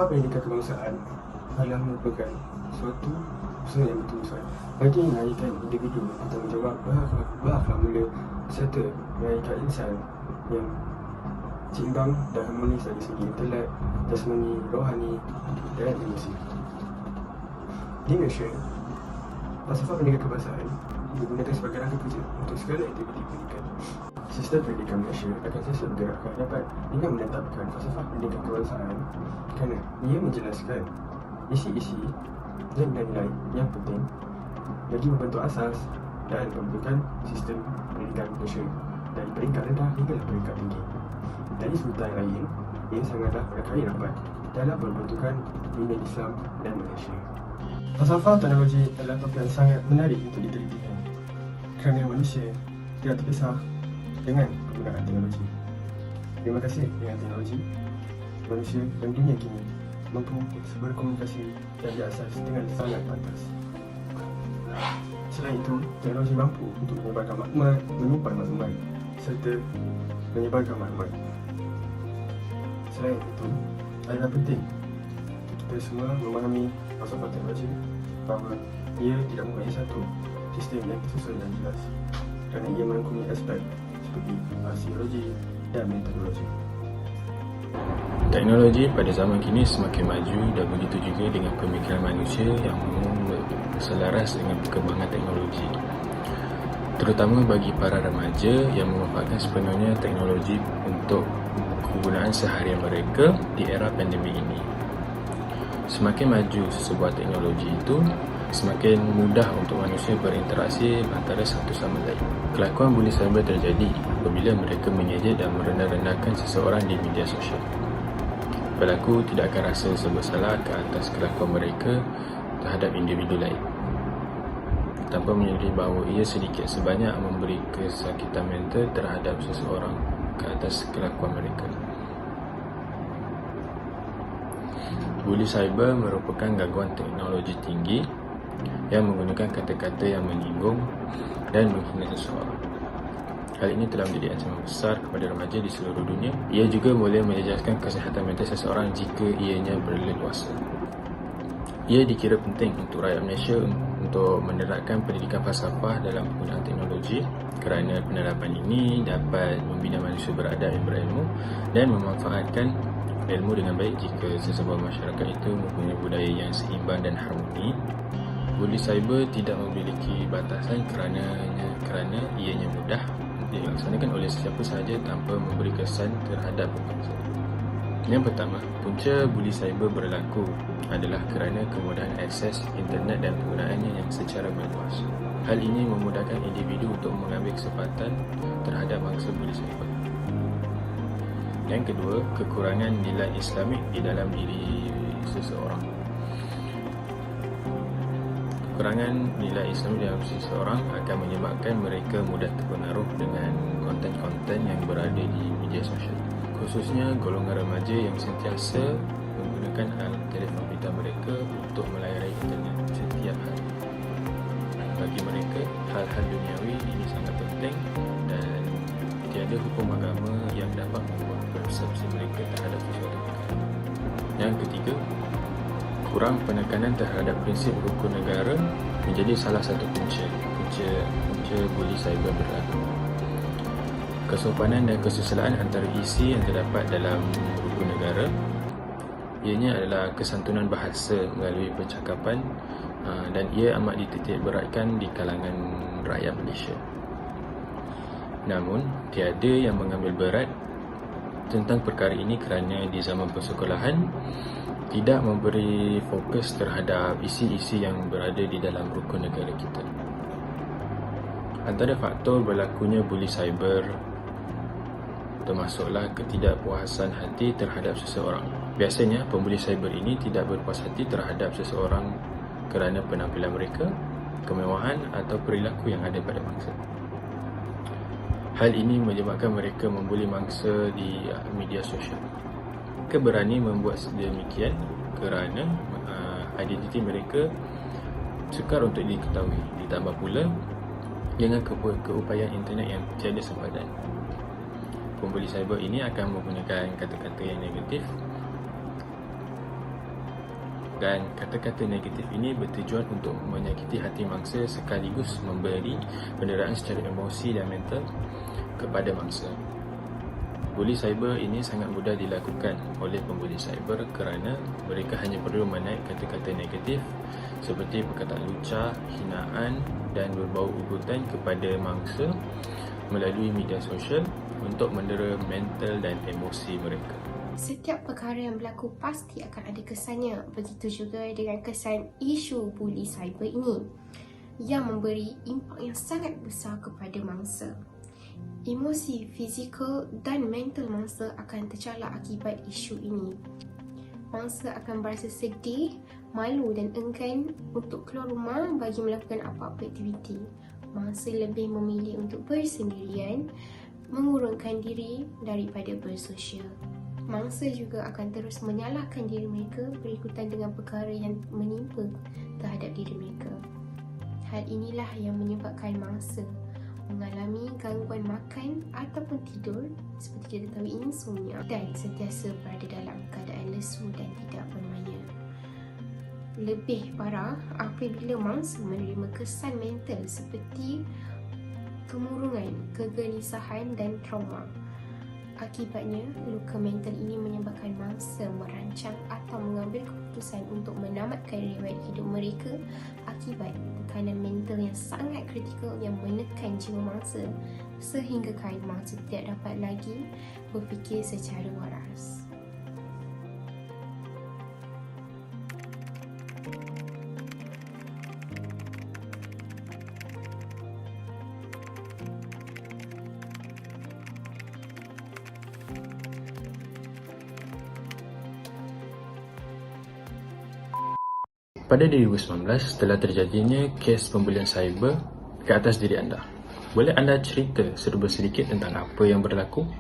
Falsafah pendidikan kebangsaan adalah merupakan suatu usaha yang betul-betul bagi mengajarkan individu bertanggungjawab berakhlak mulia serta mengajarkan insan yang seimbang dan harmonis dari segi intelek, jasmani, rohani dan emosi. Di Malaysia, falsafah pendidikan kebangsaan digunakan sebagai rangka kerja untuk segala aktiviti pendidikan. Sistem pendidikan Malaysia akan sentiasa bergerak ke hadapan dengan menetapkan falsafah pendidikan kebangsaan kerana ia menjelaskan isi-isi dan nilai-nilai yang penting bagi membentuk asas dan pembentukan sistem pendidikan Malaysia dari peringkat rendah hingga peringkat tinggi. Dari sebutan lain, ia sangatlah berkait rapat dalam pembentukan dunia Islam dan Malaysia. Falsafah teknologi adalah topik yang sangat menarik untuk diteliti kerana manusia tidak terpisah dengan penggunaan teknologi. Terima kasih dengan teknologi, manusia dan dunia kini mampu berkomunikasi dan diasas dengan sangat pantas. Selain itu, teknologi mampu untuk menyebarkan maklumat, menyimpan maklumat serta menyebarkan maklumat. Selain itu, adalah penting kita semua memahami falsafah teknologi bahawa ia tidak mempunyai satu sistem yang tersusun dan jelas kerana ia merangkumi aspek seperti arkeologi dan metodologi. Teknologi pada zaman kini semakin maju dan begitu juga dengan pemikiran manusia yang berselaras dengan perkembangan teknologi. Terutama bagi para remaja yang memanfaatkan sepenuhnya teknologi untuk kegunaan seharian mereka di era pandemik ini. Semakin maju sebuah teknologi itu, semakin mudah untuk manusia berinteraksi antara satu sama lain. Kelakuan buli cyber terjadi apabila mereka mengejek dan merendah-rendahkan seseorang di media sosial. Pelaku tidak akan rasa bersalah ke atas kelakuan mereka terhadap individu lain, tanpa menyedari bahawa ia sedikit sebanyak memberi kesakitan mental terhadap seseorang ke atas kelakuan mereka. Buli cyber merupakan gangguan teknologi tinggi yang menggunakan kata-kata yang menyinggung dan menghina seseorang. Hal ini telah menjadi ancaman besar kepada remaja di seluruh dunia. Ia juga boleh menjejaskan kesihatan mental seseorang jika ianya berleluasa. Ia dikira penting untuk rakyat Malaysia untuk menerapkan pendidikan falsafah dalam penggunaan teknologi kerana penerapan ini dapat membina manusia beradab yang berilmu dan memanfaatkan ilmu dengan baik. Jika sesebuah masyarakat itu mempunyai budaya yang seimbang dan harmoni, buli cyber tidak memiliki batasan kerana ianya mudah dilaksanakan oleh sesiapa sahaja tanpa memberi kesan terhadap bangsa. Yang pertama, punca buli cyber berlaku adalah kerana kemudahan akses internet dan penggunaannya yang secara meluas. Hal ini memudahkan individu untuk mengambil kesempatan terhadap mangsa buli cyber. Yang kedua, kekurangan nilai Islamik di dalam diri seseorang. Kekurangan nilai Islam dalam seseorang akan menyebabkan mereka mudah terpengaruh dengan konten-konten yang berada di media sosial, khususnya golongan remaja yang sentiasa menggunakan telefon pintar mereka untuk melayari internet setiap hari. Bagi mereka, hal-hal duniawi ini sangat penting dan tiada hukum agama yang dapat membuat persepsi mereka terhadap sesuatu perkara. Yang ketiga, kurang penekanan terhadap prinsip rukun negara menjadi salah satu punca buli cyber berlaku. Kesopanan dan kesusilaan antara isi yang terdapat dalam rukun negara, ianya adalah kesantunan bahasa melalui percakapan dan ia amat dititik beratkan di kalangan rakyat Malaysia. Namun, tiada yang mengambil berat tentang perkara ini kerana di zaman persekolahan tidak memberi fokus terhadap isi-isi yang berada di dalam rukun negara kita. Antara faktor berlakunya buli cyber termasuklah ketidakpuasan hati terhadap seseorang. Biasanya, pembuli cyber ini tidak berpuas hati terhadap seseorang kerana penampilan mereka, kemewahan atau perilaku yang ada pada mangsa. Hal ini menyebabkan mereka membuli mangsa di media sosial. Mereka berani membuat sedemikian kerana identiti mereka sukar untuk diketahui. Ditambah pula dengan keupayaan internet yang tiada sempadan. Pembuli cyber ini akan menggunakan kata-kata yang negatif Dan kata-kata negatif ini bertujuan untuk menyakiti hati mangsa sekaligus memberi penderaan secara emosi dan mental kepada mangsa. Buli cyber ini sangat mudah dilakukan oleh pembuli cyber kerana mereka hanya perlu menaik kata-kata negatif seperti perkataan lucah, hinaan dan berbau ugutan kepada mangsa melalui media sosial untuk mendera mental dan emosi mereka. Setiap perkara yang berlaku pasti akan ada kesannya. Begitu juga dengan kesan isu buli cyber ini yang memberi impak yang sangat besar kepada mangsa. Emosi, fizikal dan mental mangsa akan tercalak akibat isu ini. Mangsa akan berasa sedih, malu dan enggan untuk keluar rumah bagi melakukan apa-apa aktiviti. Mangsa lebih memilih untuk bersendirian, mengurungkan diri daripada bersosial. Mangsa juga akan terus menyalahkan diri mereka berikutan dengan perkara yang menimpa terhadap diri mereka. Hal inilah yang menyebabkan mangsa mengalami gangguan makan ataupun tidur seperti kita tahu insomnia dan sentiasa berada dalam keadaan lesu dan tidak bermaya. Lebih parah apabila mangsa menerima kesan mental seperti kemurungan, kegelisahan dan trauma. Akibatnya, luka mental ini menyebabkan mangsa merancang atau mengambil keputusan untuk menamatkan riwayat hidup mereka akibat tekanan mental yang sangat kritikal yang menekan jiwa mangsa sehinggakan mangsa tidak dapat lagi berfikir secara waras. Pada 2019, telah terjadinya kes pembulian cyber ke atas diri anda. Boleh anda cerita serba sedikit tentang apa yang berlaku?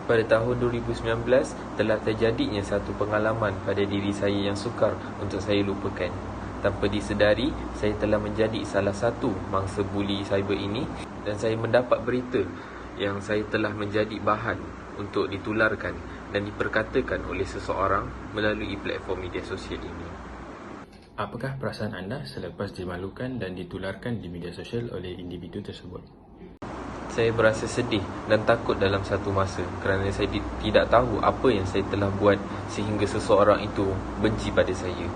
Pada tahun 2019, telah terjadinya satu pengalaman pada diri saya yang sukar untuk saya lupakan. Tanpa disedari, saya telah menjadi salah satu mangsa buli cyber ini dan saya mendapat berita yang saya telah menjadi bahan untuk ditularkan dan diperkatakan oleh seseorang melalui platform media sosial ini. Apakah perasaan anda selepas dimalukan dan ditularkan di media sosial oleh individu tersebut? Saya berasa sedih dan takut dalam satu masa kerana saya tidak tahu apa yang saya telah buat sehingga seseorang itu benci pada saya.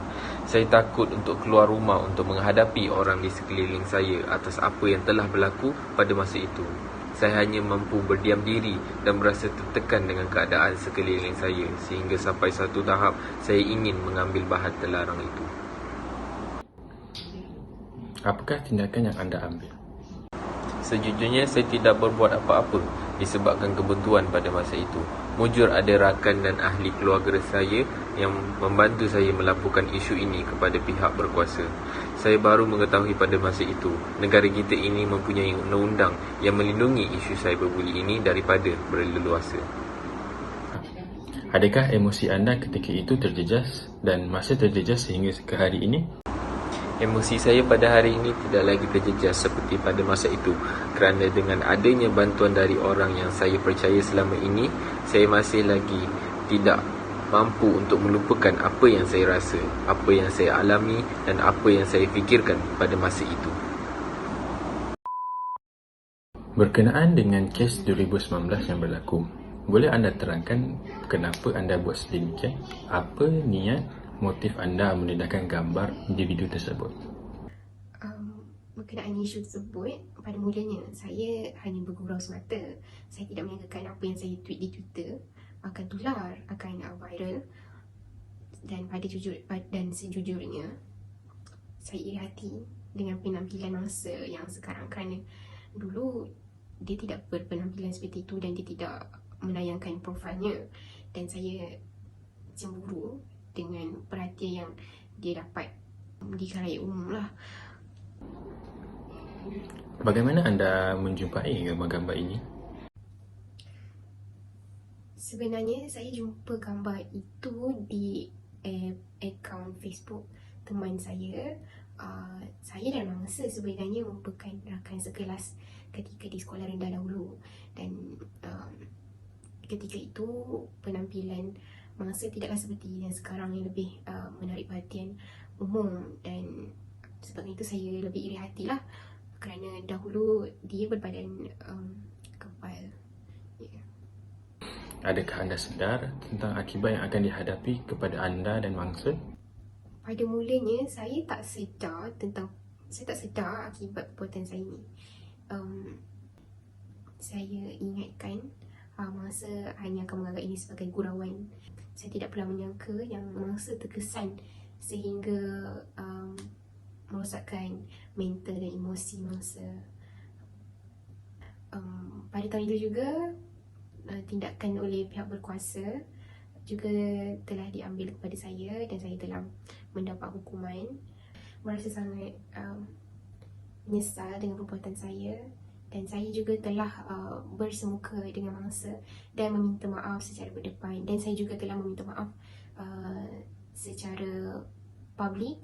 Saya takut untuk keluar rumah untuk menghadapi orang di sekeliling saya atas apa yang telah berlaku pada masa itu. Saya hanya mampu berdiam diri dan berasa tertekan dengan keadaan sekeliling saya sehingga sampai satu tahap saya ingin mengambil bahan terlarang itu. Apakah tindakan yang anda ambil? Sejujurnya saya tidak berbuat apa-apa disebabkan kebutuhan pada masa itu. Mujur ada rakan dan ahli keluarga saya yang membantu saya melaporkan isu ini kepada pihak berkuasa. Saya baru mengetahui pada masa itu negara kita ini mempunyai undang-undang yang melindungi isu cyberbully ini daripada berleluasa. Adakah emosi anda ketika itu terjejas dan masih terjejas sehingga ke hari ini? Emosi saya pada hari ini tidak lagi terjejas seperti pada masa itu kerana dengan adanya bantuan dari orang yang saya percaya selama ini, saya masih lagi tidak mampu untuk melupakan apa yang saya rasa, apa yang saya alami dan apa yang saya fikirkan pada masa itu. Berkenaan dengan kes 2019 yang berlaku, boleh anda terangkan kenapa anda buat sedemikian? Apa niat, motif anda memindahkan gambar individu tersebut? Berkenaan isu tersebut, pada mulanya saya hanya bergurau semata. Saya tidak menyangkakan apa yang saya tweet di Twitter akan tular, akan viral. Dan sejujurnya, saya iri hati dengan penampilan mangsa yang sekarang kerana dulu dia tidak berpenampilan seperti itu dan dia tidak menayangkan profilnya. Dan saya cemburu dengan perhatian yang dia dapat di khalayak umum lah. Bagaimana anda menjumpai gambar-gambar ini? Sebenarnya saya jumpa gambar itu di akaun Facebook teman saya. Saya dan mangsa sebenarnya merupakan rakan sekelas ketika di sekolah rendah dahulu. Dan ketika itu penampilan mangsa tidaklah seperti yang sekarang yang lebih menarik perhatian umum, dan sebab itu saya lebih iri hatilah kerana dahulu dia berbadan kebal. Adakah anda sedar tentang akibat yang akan dihadapi kepada anda dan mangsa? Pada mulanya saya tak sedar akibat perbuatan saya ni. Saya ingatkan mangsa hanya akan menganggap ini sebagai gurauan. Saya tidak pernah menyangka yang mangsa terkesan sehingga merosakkan mental dan emosi mangsa. Pada tahun itu juga tindakan oleh pihak berkuasa juga telah diambil kepada saya dan saya telah mendapat hukuman. Merasa sangat menyesal dengan perbuatan saya, dan saya juga telah bersemuka dengan mangsa dan meminta maaf secara berdepan, dan saya juga telah meminta maaf secara publik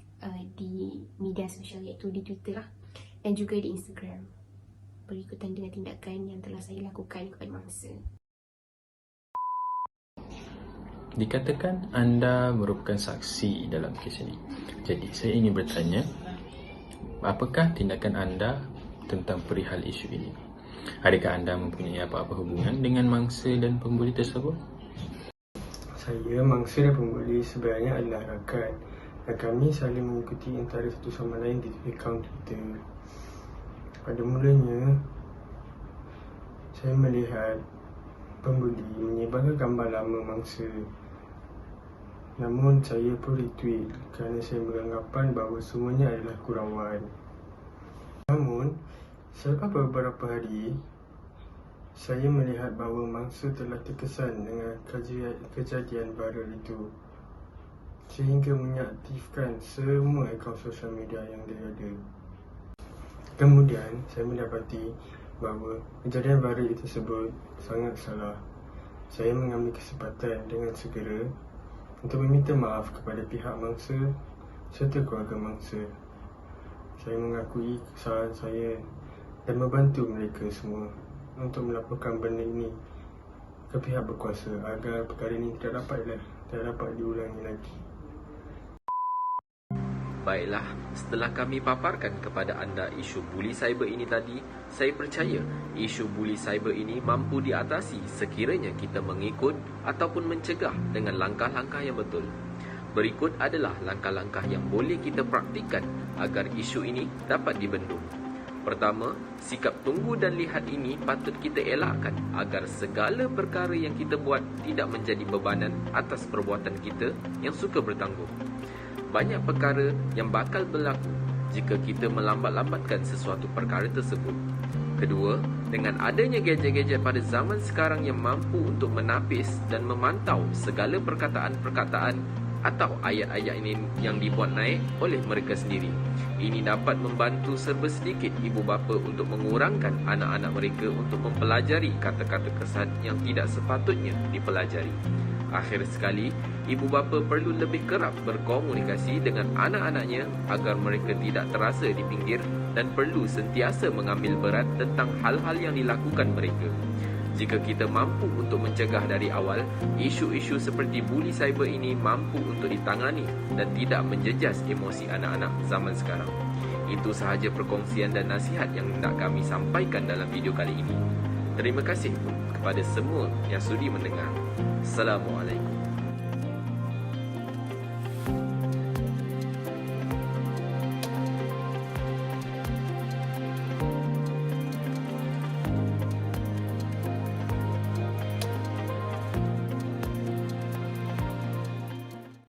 di media sosial, iaitu di Twitter lah, dan juga di Instagram, berikutan dengan tindakan yang telah saya lakukan kepada mangsa. Dikatakan anda merupakan saksi dalam kes ini. Jadi saya ingin bertanya, apakah tindakan anda tentang perihal isu ini? Adakah anda mempunyai apa-apa hubungan dengan mangsa dan pembuli tersebut? Saya, mangsa dan pembuli sebenarnya adalah rakan, dan kami saling mengikuti antara satu sama lain di akaun Twitter. Pada mulanya, saya melihat pembuli menyebarkan gambar lama mangsa. Namun saya pun retweet kerana saya beranggapan bahawa semuanya adalah gurauan. Namun, selepas beberapa hari, saya melihat bahawa mangsa telah terkesan dengan kejadian viral itu, sehingga mengaktifkan semua akaun sosial media yang dia ada. Kemudian, saya mendapati bahawa kejadian viral tersebut sangat salah. Saya mengambil kesempatan dengan segera untuk meminta maaf kepada pihak mangsa serta keluarga mangsa. Saya mengakui kesalahan saya dan membantu mereka semua untuk melaporkan benda ini ke pihak berkuasa agar perkara ini tidak dapat diulangi lagi. Baiklah, setelah kami paparkan kepada anda isu buli cyber ini tadi, saya percaya isu buli cyber ini mampu diatasi sekiranya kita mengikut ataupun mencegah dengan langkah-langkah yang betul. Berikut adalah langkah-langkah yang boleh kita praktikkan agar isu ini dapat dibendung. Pertama, sikap tunggu dan lihat ini patut kita elakkan agar segala perkara yang kita buat tidak menjadi bebanan atas perbuatan kita yang suka bertanggung. Banyak perkara yang bakal berlaku jika kita melambat-lambatkan sesuatu perkara tersebut. Kedua, dengan adanya gadget-gadget pada zaman sekarang yang mampu untuk menapis dan memantau segala perkataan-perkataan atau ayat-ayat ini yang dibuat naik oleh mereka sendiri, ini dapat membantu serba sedikit ibu bapa untuk mengurangkan anak-anak mereka untuk mempelajari kata-kata kesan yang tidak sepatutnya dipelajari. Akhir sekali, ibu bapa perlu lebih kerap berkomunikasi dengan anak-anaknya agar mereka tidak terasa di pinggir dan perlu sentiasa mengambil berat tentang hal-hal yang dilakukan mereka. Jika kita mampu untuk mencegah dari awal, isu-isu seperti buli cyber ini mampu untuk ditangani dan tidak menjejas emosi anak-anak zaman sekarang. Itu sahaja perkongsian dan nasihat yang hendak kami sampaikan dalam video kali ini. Terima kasih kepada semua yang sudi mendengar. Assalamualaikum.